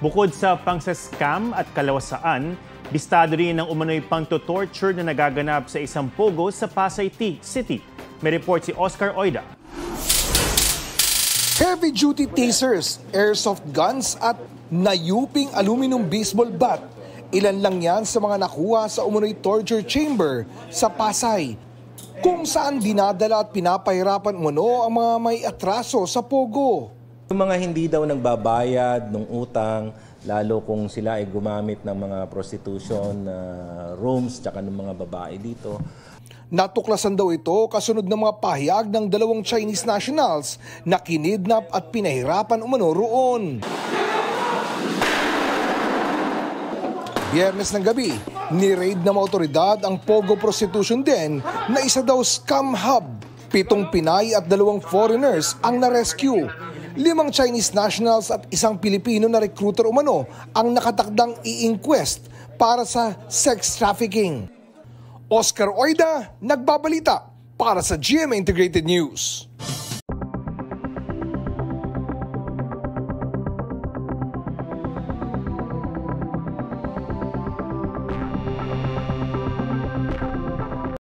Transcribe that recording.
Bukod sa pang-scam at kalawasaan, bistado rin ang umano'y pang-torture na nagaganap sa isang pogo sa Pasay City. May report si Oscar Oida. Heavy-duty tasers, airsoft guns at nayuping aluminum baseball bat. Ilan lang yan sa mga nakuha sa umano'y torture chamber sa Pasay, kung saan dinadala at pinapahirapan umano ang mga may atraso sa pogo. Yung mga hindi daw nagbabayad ng utang, lalo kung sila ay gumamit ng mga prostitution rooms tsaka ng mga babae dito. Natuklasan daw ito kasunod ng mga pahayag ng 2 Chinese nationals na kinidnap at pinahirapan umano roon. Biyernes ng gabi, ni-raid ng mga otoridad ang Pogo Prostitution Den na isa daw scam hub. 7 Pinay at 2 foreigners ang na-rescue. 5 Chinese nationals at 1 Pilipino na recruiter umano ang nakatakdang i-inquest para sa sex trafficking. Oscar Oida, nagbabalita para sa GMA Integrated News.